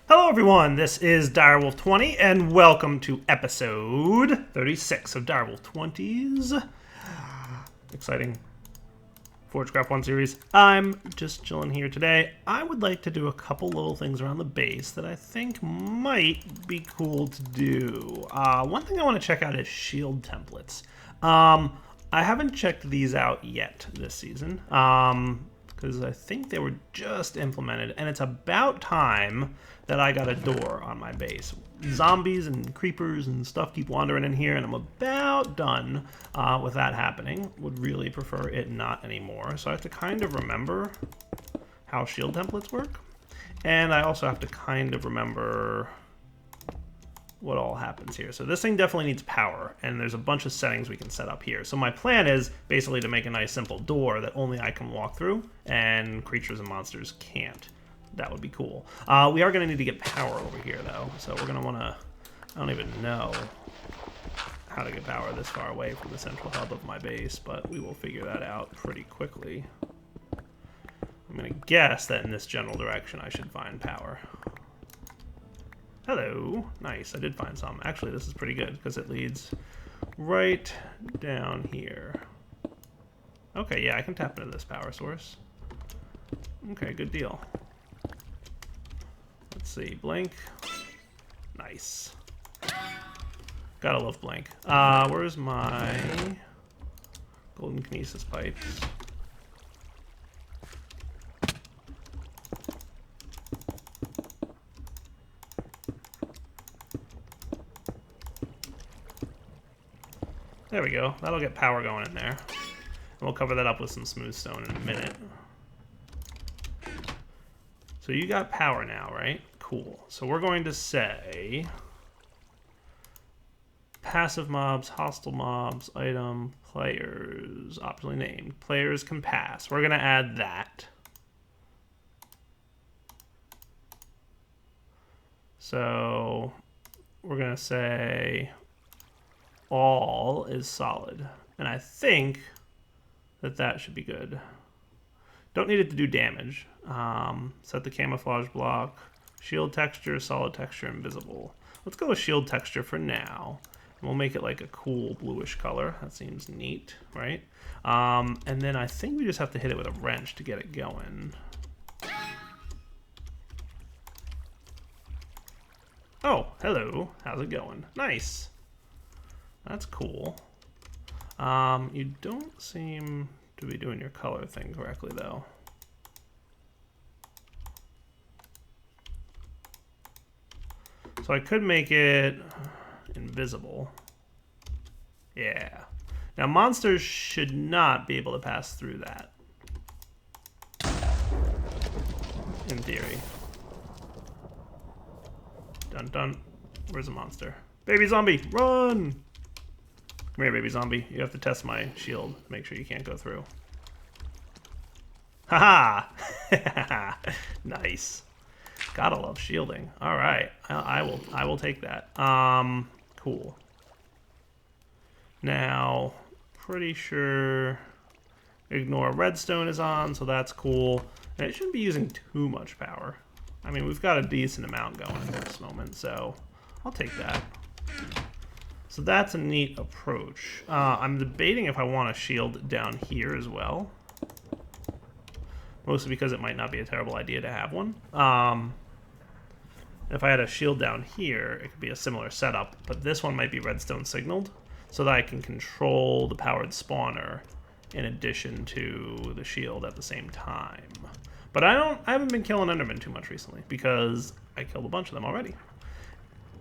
Hello everyone, this is Direwolf20 and welcome to episode 36 of Direwolf 20's exciting Forgecraft 1 series. I'm just chilling here today. I would like to do a couple little things around the base that I think might be cool to do. One thing I want to check out is shield templates. I haven't checked these out yet this season because I think they were just implemented, and it's about time that I got a door on my base. Zombies and creepers and stuff keep wandering in here, and I'm about done with that happening. Would really prefer it not anymore. So I have to kind of remember how shield templates work. And I also have to kind of remember what all happens here. So this thing definitely needs power, and there's a bunch of settings we can set up here. So my plan is basically to make a nice simple door that only I can walk through, and creatures and monsters can't. That would be cool. We are going to need to get power over here, though. So we're going to want to... I don't even know how to get power this far away from the central hub of my base, but we will figure that out pretty quickly. I'm going to guess that in this general direction I should find power. Hello. Nice. I did find some. Actually, this is pretty good because it leads right down here. Okay, yeah, I can tap into this power source. Okay, good deal. Let's see, blink. Nice. Gotta love blink. Where's my golden kinesis pipes? There we go. That'll get power going in there. And we'll cover that up with some smooth stone in a minute. So you got power now, right? Cool. So we're going to say passive mobs, hostile mobs, item, players, optionally named. Players can pass. We're going to add that. So we're going to say all is solid. And I think that that should be good. Don't need it to do damage. Set the camouflage block. Shield texture, solid texture, invisible. Let's go with shield texture for now. And we'll make it like a cool bluish color. That seems neat, right? And then I think we just have to hit it with a wrench to get it going. Oh, hello. How's it going? Nice. That's cool. You don't seem to be doing your color thing correctly, though. So I could make it invisible. Yeah. Now monsters should not be able to pass through that, in theory. Dun dun. Where's the monster? Baby zombie, run! Come here, baby zombie. You have to test my shield to make sure you can't go through. Haha! Nice. Gotta love shielding. All right, I will take that. Cool. Now, pretty sure ignore redstone is on, so that's cool. And it shouldn't be using too much power. I mean, we've got a decent amount going at this moment, so I'll take that. So that's a neat approach. I'm debating if I want a shield down here as well. Mostly because it might not be a terrible idea to have one. If I had a shield down here, it could be a similar setup, but this one might be redstone signaled, so that I can control the powered spawner in addition to the shield at the same time. But I haven't been killing Endermen too much recently, because I killed a bunch of them already.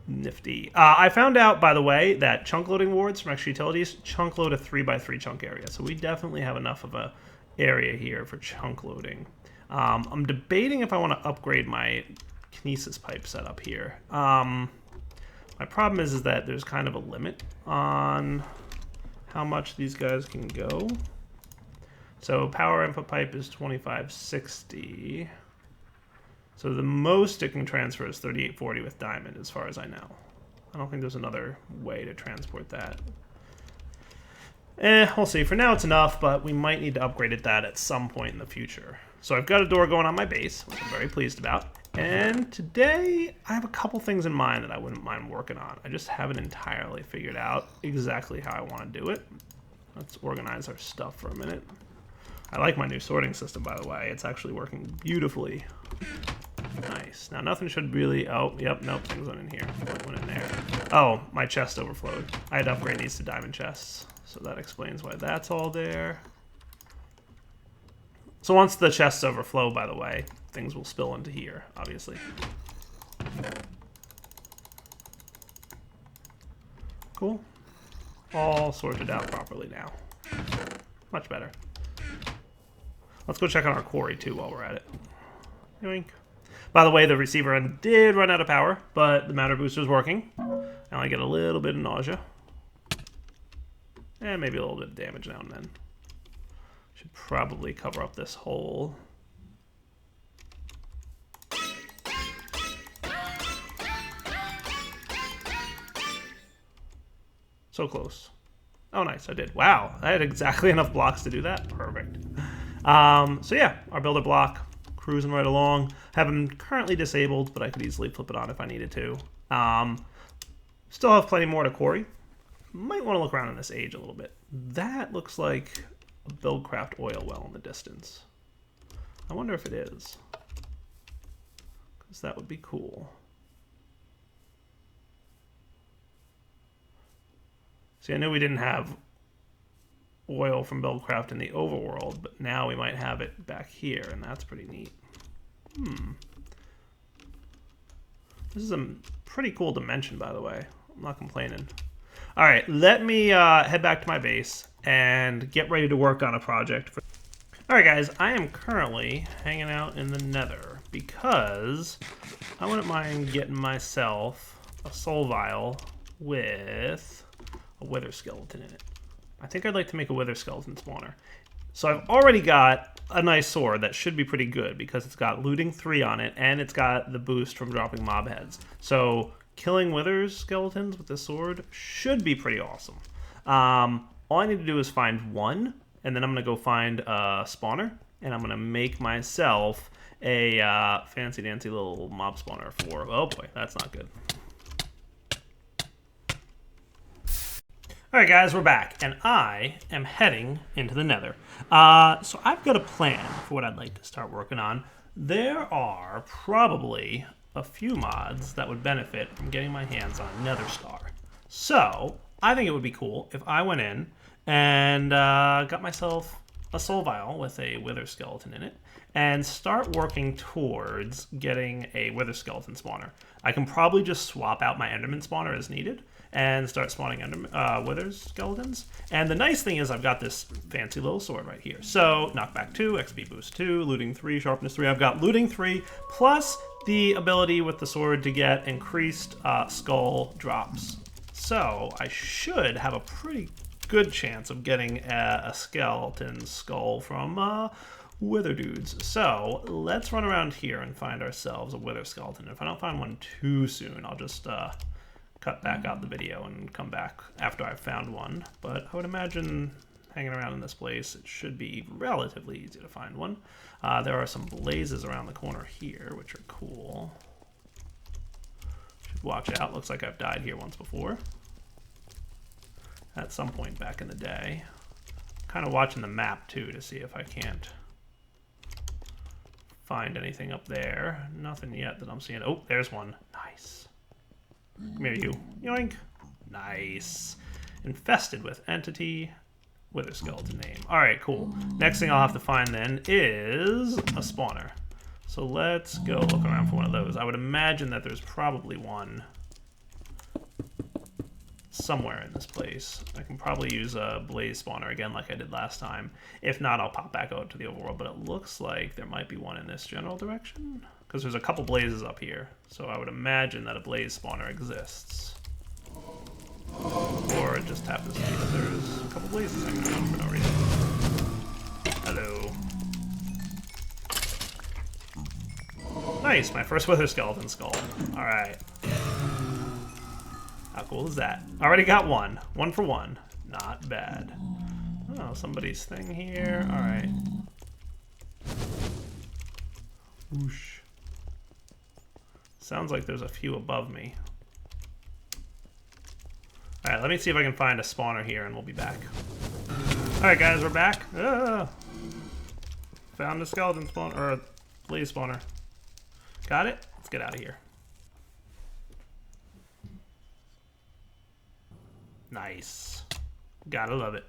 Nifty. I found out, by the way, that chunk loading wards from extra utilities chunk load a 3x3 chunk area, so we definitely have enough of a area here for chunk loading. I'm debating if I want to upgrade my kinesis pipe setup here. My problem is that there's kind of a limit on how much these guys can go. So power input pipe is 2560. So the most it can transfer is 3840 with diamond, as far as I know. I don't think there's another way to transport that. We'll see. For now it's enough, but we might need to upgrade that at some point in the future. So I've got a door going on my base, which I'm very pleased about. And today, I have a couple things in mind that I wouldn't mind working on. I just haven't entirely figured out exactly how I want to do it. Let's organize our stuff for a minute. I like my new sorting system, by the way. It's actually working beautifully. Nice. Now, nothing should really... Oh, yep, nope, things went in here. What went in there? Oh, my chest overflowed. I had to upgrade these to diamond chests, so that explains why that's all there. So once the chests overflow, by the way, things will spill into here, obviously. Cool. All sorted out properly now. Much better. Let's go check on our quarry, too, while we're at it. Yoink. By the way, the receiver did run out of power, but the matter booster is working. I only get a little bit of nausea. And maybe a little bit of damage now and then. Should probably cover up this hole. So close. Oh, nice, I did. Wow, I had exactly enough blocks to do that. Perfect. So yeah, our builder block, cruising right along. Have him currently disabled, but I could easily flip it on if I needed to. Still have plenty more to quarry. Might want to look around in this age a little bit. That looks like a Buildcraft oil well in the distance. I wonder if it is, because that would be cool. See, I knew we didn't have oil from Buildcraft in the overworld, but now we might have it back here, and that's pretty neat. This is a pretty cool dimension, by the way. I'm not complaining. All right, let me head back to my base and get ready to work on a project. All right, guys, I am currently hanging out in the nether because I wouldn't mind getting myself a soul vial with a wither skeleton in it. I think I'd like to make a wither skeleton spawner. So I've already got a nice sword that should be pretty good because it's got looting 3 on it and it's got the boost from dropping mob heads. So killing wither skeletons with this sword should be pretty awesome. All I need to do is find one, and then I'm going to go find a spawner, and I'm going to make myself a fancy-dancy little mob spawner for... Oh boy, that's not good. Alright guys, we're back, and I am heading into the nether. So I've got a plan for what I'd like to start working on. There are probably a few mods that would benefit from getting my hands on a nether star. So I think it would be cool if I went in and got myself a soul vial with a wither skeleton in it and start working towards getting a wither skeleton spawner. I can probably just swap out my enderman spawner as needed and start spawning wither skeletons. And the nice thing is I've got this fancy little sword right here. So knockback 2, XP boost 2, looting 3, sharpness 3. I've got looting 3 plus the ability with the sword to get increased skull drops. So I should have a pretty good chance of getting a skeleton skull from wither dudes. So let's run around here and find ourselves a wither skeleton. If I don't find one too soon, I'll just cut back out the video and come back after I've found one. But I would imagine hanging around in this place, it should be relatively easy to find one. There are some blazes around the corner here, which are cool. Should watch out. Looks like I've died here once before. At some point back in the day. Kind of watching the map too to see if I can't find anything up there. Nothing yet that I'm seeing. Oh, there's one. Nice. Come here, you. Yoink. Nice. Infested with entity. Wither skeleton name. Alright, cool. Next thing I'll have to find then is a spawner. So let's go look around for one of those. I would imagine that there's probably one somewhere in this place. I can probably use a blaze spawner again like I did last time. If not, I'll pop back out to the overworld, but it looks like there might be one in this general direction because there's a couple blazes up here. So I would imagine that a blaze spawner exists. Or it just happens to be that there's a couple blazes hanging around for no reason. Hello. Nice, my first wither skeleton skull. Alright. How cool is that? Already got one. 1 for 1. Not bad. Oh, somebody's thing here. Alright. Whoosh. Sounds like there's a few above me. Alright, let me see if I can find a spawner here and we'll be back. Alright guys, we're back. Found a skeleton spawner, or a blaze spawner. Got it? Let's get out of here. Nice. Gotta love it.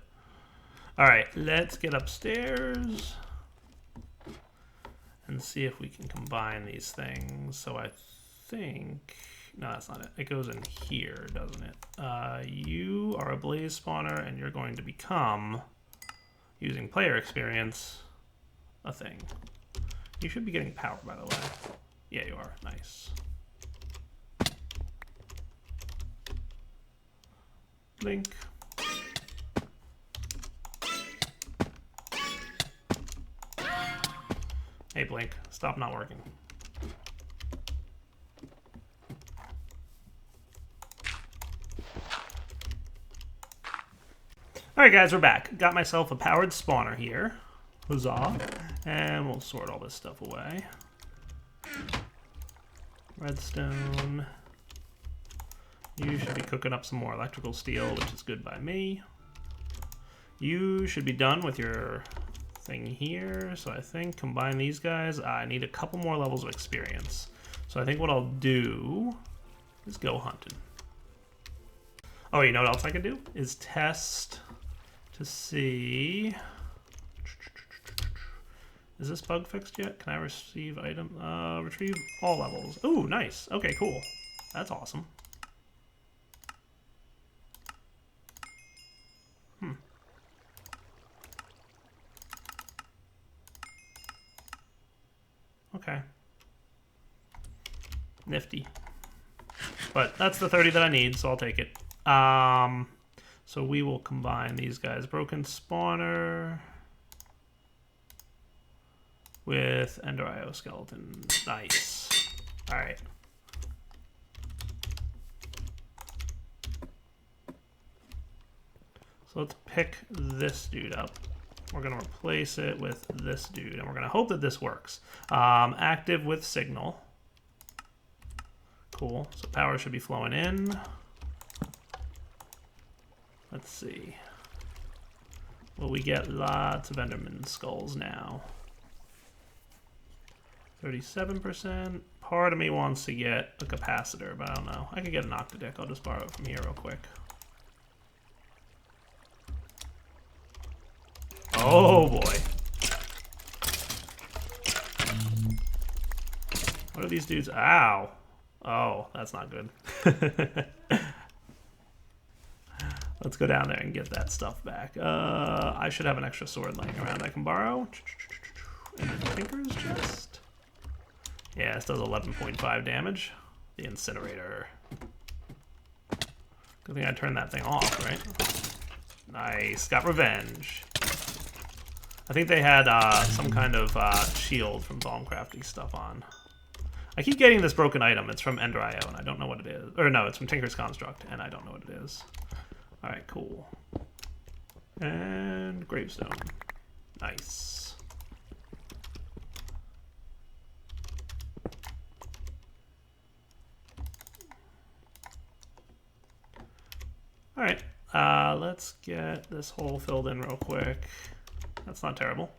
Alright, let's get upstairs and see if we can combine these things. So I think... No, that's not it. It goes in here, doesn't it? You are a blaze spawner, and you're going to become, using player experience, a thing. You should be getting power, by the way. Yeah, you are. Nice. Blink. Hey, Blink. Stop not working. Alright guys, we're back. Got myself a powered spawner here. Huzzah. And we'll sort all this stuff away. Redstone. You should be cooking up some more electrical steel, which is good by me. You should be done with your thing here. So I think combine these guys. I need a couple more levels of experience. So I think what I'll do is go hunting. Oh, you know what else I can do? Is test to see... Is this bug fixed yet? Can I receive item? Retrieve all levels. Ooh, nice. Okay, cool. That's awesome. Okay. Nifty. But that's the 30 that I need, so I'll take it. So we will combine these guys. Broken spawner with Ender IO skeleton. Nice. Alright. So let's pick this dude up. We're going to replace it with this dude, and we're going to hope that this works. Active with signal. Cool. So power should be flowing in. Let's see. Will we get lots of Enderman skulls now? 37%. Part of me wants to get a capacitor, but I don't know. I could get an octadick. I'll just borrow it from here real quick. Oh boy. What are these dudes? Ow. Oh, that's not good. Let's go down there and get that stuff back. I should have an extra sword laying around I can borrow. And the Tinker's chest. Yeah, this does 11.5 damage. The incinerator. Good thing I turned that thing off, right? Nice. Got revenge. I think they had some kind of shield from bomb crafting stuff on. I keep getting this broken item. It's from Ender IO, and I don't know what it is. Or no, it's from Tinker's Construct, and I don't know what it is. Alright, cool. And gravestone. Nice. Alright, let's get this hole filled in real quick. That's not terrible.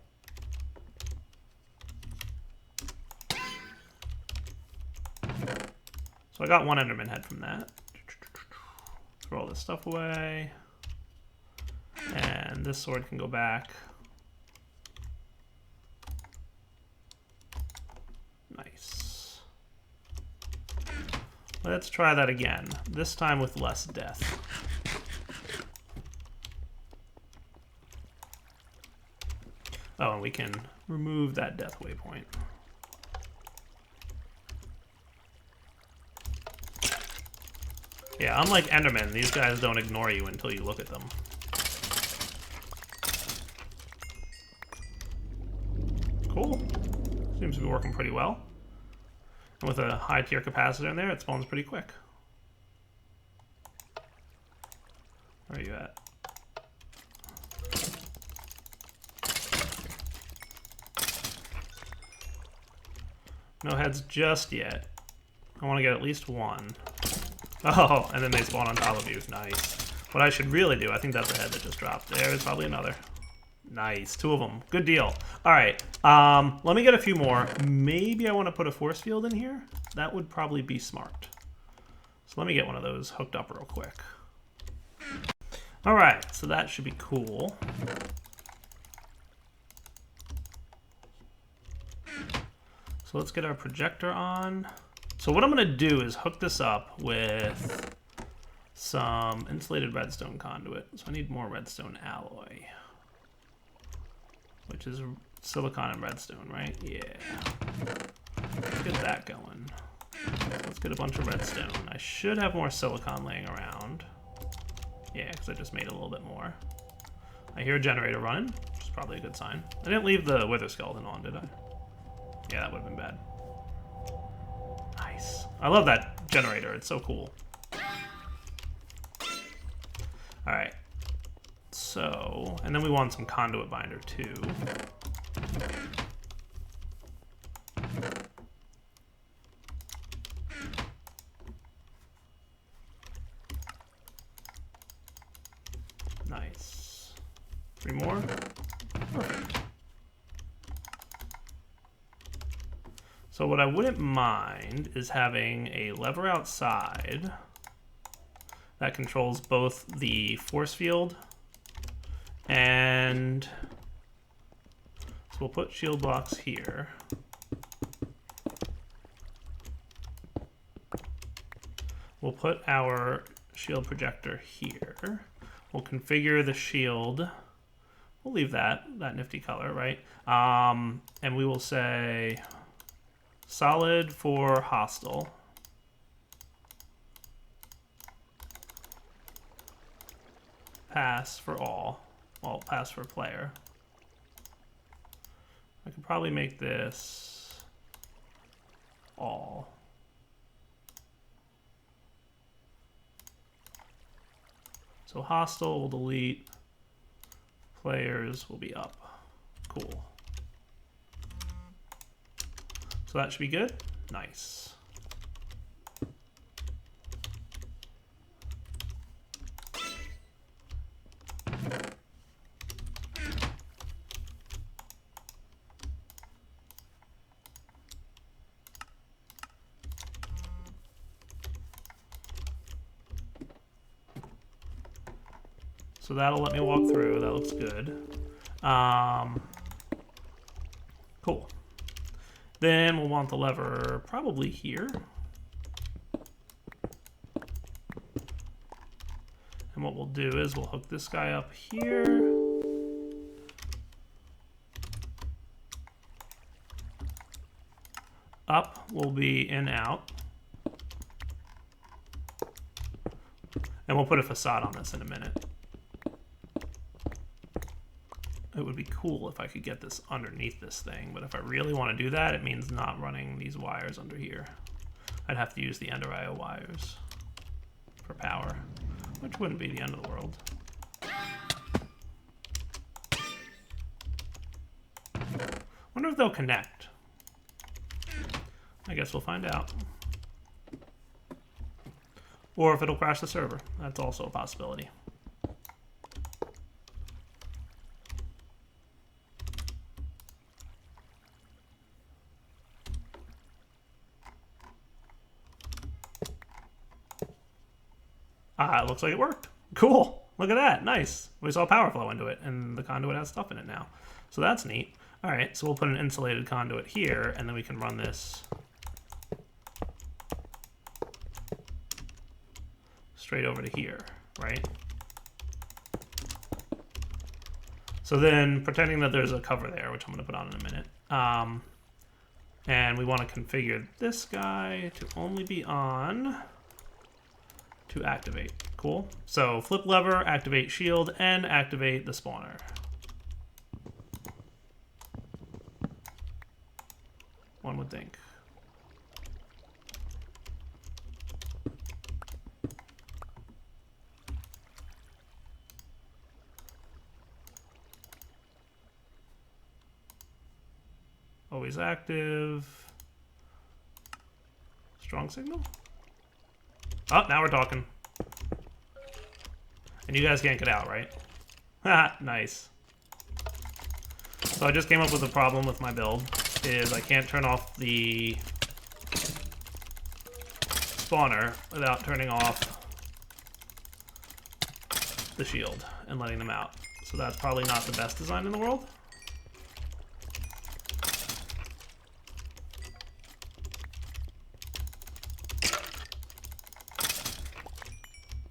So I got one Enderman head from that. Throw all this stuff away. And this sword can go back. Nice. Let's try that again. This time with less death. Oh, and we can remove that death waypoint. Yeah, unlike Enderman, these guys don't ignore you until you look at them. Cool. Seems to be working pretty well. And with a high tier capacitor in there, it spawns pretty quick. Where are you at? No heads just yet. I want to get at least one. Oh, and then they spawn on top of you. Nice. What I should really do, I think that's a head that just dropped. There's probably another. Nice. 2 of them. Good deal. All right. Let me get a few more. Maybe I want to put a force field in here. That would probably be smart. So let me get one of those hooked up real quick. All right. So that should be cool. So let's get our projector on. So what I'm going to do is hook this up with some insulated redstone conduit. So I need more redstone alloy, which is silicon and redstone, right? Yeah. Let's get that going. Let's get a bunch of redstone. I should have more silicon laying around. Yeah, because I just made a little bit more. I hear a generator running, which is probably a good sign. I didn't leave the wither skeleton on, did I? Yeah, that would have been bad. Nice. I love that generator. It's so cool. All right. So, and then we want some conduit binder too. Nice. 3 more. Perfect. So what I wouldn't mind is having a lever outside that controls both the force field and so we'll put shield blocks here. We'll put our shield projector here. We'll configure the shield. We'll leave that nifty color, right? And we will say solid for hostile. Pass for all. Well, pass for player. I could probably make this all. So hostile will delete. Players will be up. Cool. So that should be good. Nice. So that'll let me walk through. That looks good. Cool. Then we'll want the lever probably here. And what we'll do is we'll hook this guy up here. Up will be in, out. And we'll put a facade on this in a minute. It would be cool if I could get this underneath this thing, but if I really want to do that, it means not running these wires under here. I'd have to use the Ender IO wires for power, which wouldn't be the end of the world. Wonder if they'll connect. I guess we'll find out. Or if it'll crash the server. That's also a possibility. It looks like it worked. Cool. Look at that. Nice. We saw power flow into it, and the conduit has stuff in it now. So that's neat. All right, so we'll put an insulated conduit here, and then we can run this straight over to here, right? So then, pretending that there's a cover there, which I'm going to put on in a minute, and we want to configure this guy to only be on to activate. Cool. So flip lever, activate shield, and activate the spawner. One would think. Always active. Let's Strong signal? Oh, now we're talking. And you guys can't get out, right? Haha, nice. So I just came up with a problem with my build, is I can't turn off the spawner without turning off the shield and letting them out. So that's probably not the best design in the world.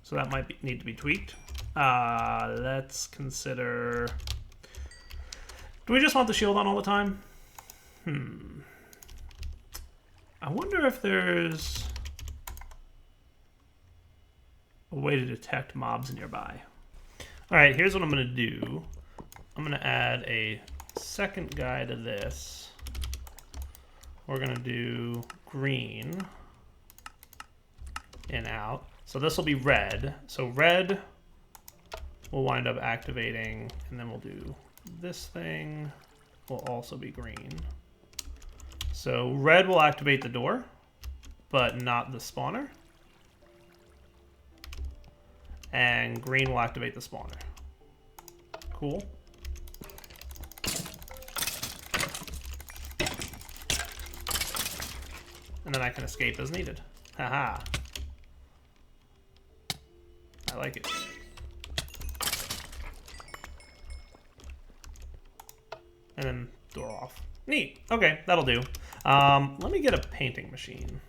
So that might need to be tweaked. Let's consider... Do we just want the shield on all the time? I wonder if there's a way to detect mobs nearby. Alright, here's what I'm going to do. I'm going to add a second guy to this. We're going to do green in out. So this will be red. So red will wind up activating, and then we'll do this thing will also be green. So red will activate the door, but not the spawner. And green will activate the spawner. Cool. And then I can escape as needed. Haha. I like it. And then door off. Neat. Okay, that'll do. Let me get a painting machine.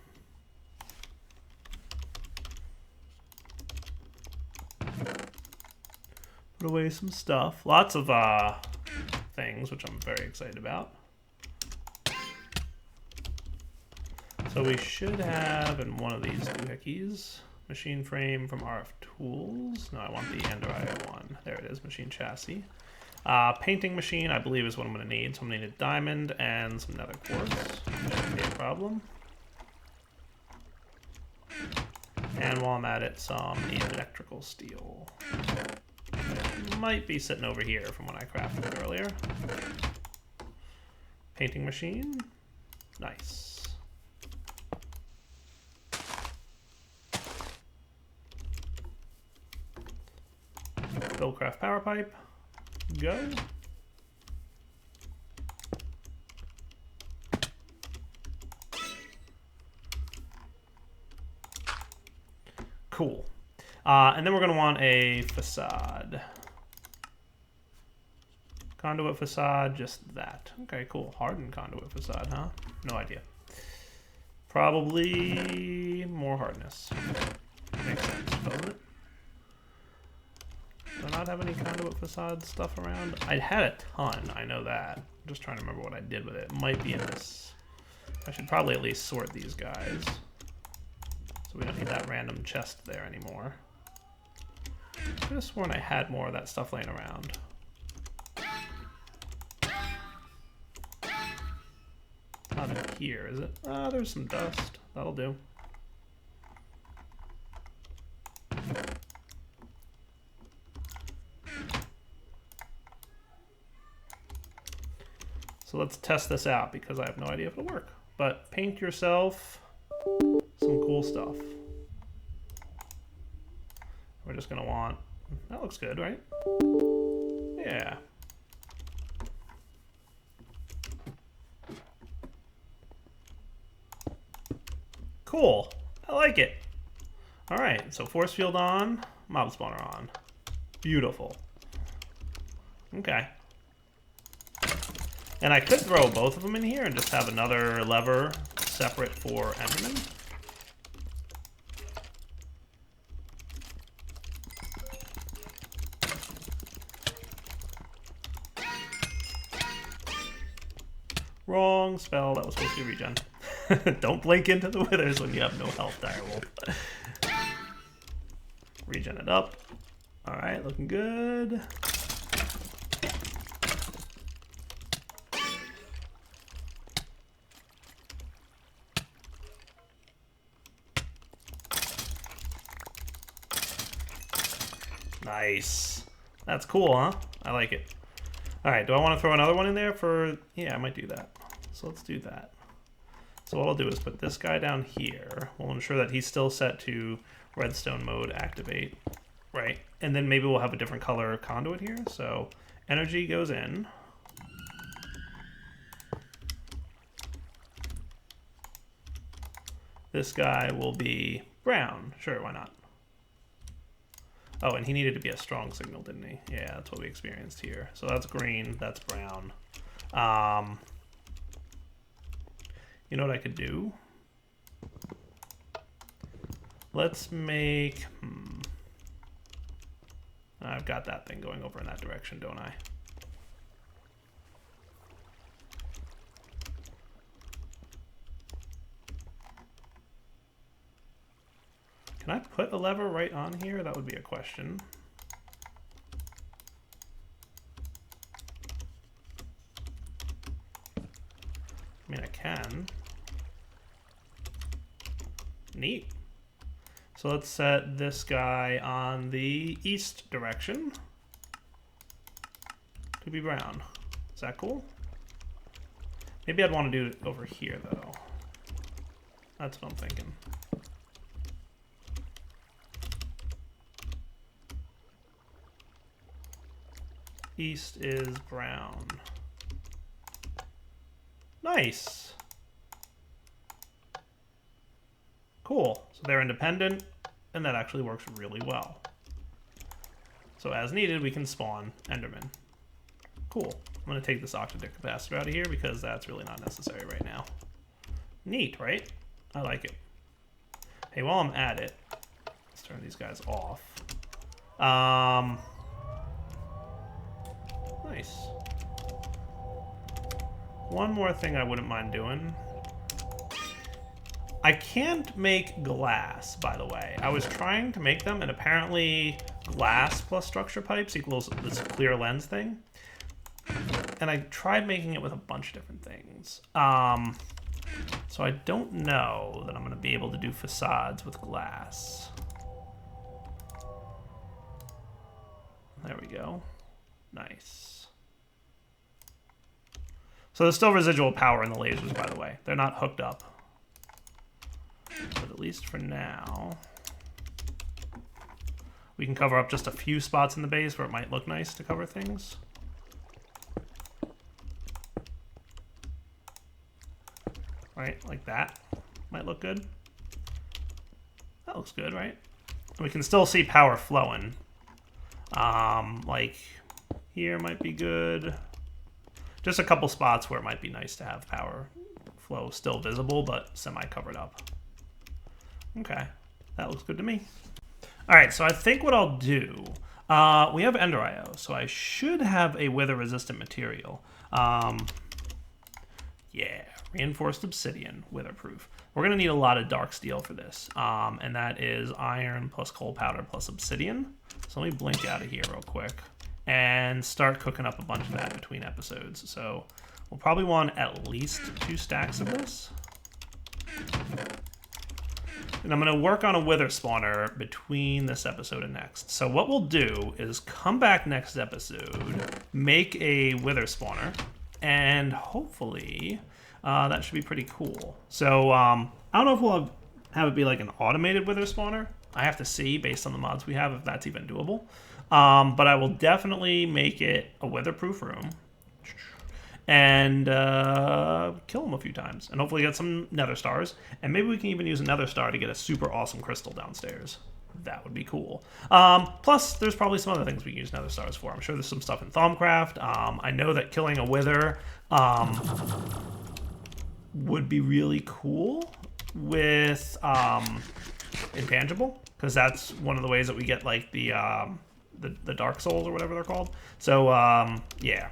Put away some stuff. Lots of things, which I'm very excited about. So we should have in one of these doohickeys, machine frame from RF Tools. No, I want the Android one. There it is, machine chassis. Painting machine, I believe, is what I'm going to need. So I'm going to need a diamond and some nether quartz. Shouldn't be a problem. And while I'm at it, some electrical steel. It might be sitting over here from when I crafted it earlier. Painting machine. Nice. Buildcraft power pipe. Go. Cool. And then we're going to want a facade. Conduit facade, just that. Okay, cool. Hardened conduit facade, huh? No idea. Probably more hardness. Makes sense, doesn't it? Do I not have any conduit facade stuff around? I had a ton, I know that. I'm just trying to remember what I did with it. It might be in this. I should probably at least sort these guys. So we don't need that random chest there anymore. I could have sworn I had more of that stuff laying around. Not in here, is it? There's some dust. That'll do. So let's test this out because I have no idea if it'll work. But paint yourself some cool stuff. We're just gonna want, that looks good, right? Yeah. Cool, I like it. All right, so force field on, mob spawner on. Beautiful. Okay. And I could throw both of them in here and just have another lever separate for Enderman. Wrong spell, that was supposed to be regen. Don't blink into the withers when you have no health, direwolf. Regen it up. Alright, looking good. Nice. That's cool, huh? I like it. Alright, do I want to throw another one in there for... Yeah, I might do that. So let's do that. So what I'll do is put this guy down here. We'll ensure that he's still set to redstone mode activate, right? And then maybe we'll have a different color conduit here. So energy goes in. This guy will be brown. Sure, why not? Oh, and he needed to be a strong signal, didn't he? Yeah, that's what we experienced here. So that's green, that's brown. You know what I could do? Let's make... I've got that thing going over in that direction, don't I? Can I put a lever right on here? That would be a question. I mean, I can. Neat. So let's set this guy on the east direction to be brown. Is that cool? Maybe I'd want to do it over here, though. That's what I'm thinking. East is brown. Nice. Cool. So they're independent, and that actually works really well. So as needed, we can spawn Enderman. Cool. I'm going to take this octadic capacitor out of here because that's really not necessary right now. Neat, right? I like it. Hey, while I'm at it, let's turn these guys off. Nice. One more thing I wouldn't mind doing. I can't make glass, by the way. I was trying to make them, and apparently glass plus structure pipes equals this clear lens thing. And I tried making it with a bunch of different things. So I don't know that I'm going to be able to do facades with glass. There we go. Nice. So there's still residual power in the lasers, by the way. They're not hooked up. But at least for now, we can cover up just a few spots in the base where it might look nice to cover things. Right, like that. Might look good. That looks good, right? And we can still see power flowing. Like here might be good. Just a couple spots where it might be nice to have power flow still visible, but semi-covered up. Okay, that looks good to me. All right, so I think what I'll do, we have Ender IO, so I should have a wither-resistant material. Yeah, reinforced obsidian, wither-proof. We're gonna need a lot of dark steel for this, and that is iron plus coal powder plus obsidian. So let me blink out of here real quick and start cooking up a bunch of that between episodes. So we'll probably want at least 2 stacks of this. And I'm going to work on a wither spawner between this episode and next. So what we'll do is come back next episode, make a wither spawner, and hopefully that should be pretty cool. So I don't know if we'll have it be like an automated wither spawner. I have to see based on the mods we have if that's even doable. But I will definitely make it a weatherproof room and kill them a few times and hopefully get some nether stars. And maybe we can even use a nether star to get a super awesome crystal downstairs. That would be cool. Plus, there's probably some other things we can use nether stars for. I'm sure there's some stuff in Thaumcraft. I know that killing a wither would be really cool with intangible, because that's one of the ways that we get like the Dark Souls or whatever they're called. So yeah,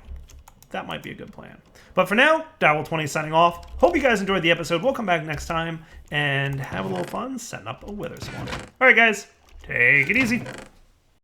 that might be a good plan. But for now, Direwolf20 signing off. Hope you guys enjoyed the episode. We'll come back next time and have a little fun setting up a wither spawn. All right, guys, take it easy.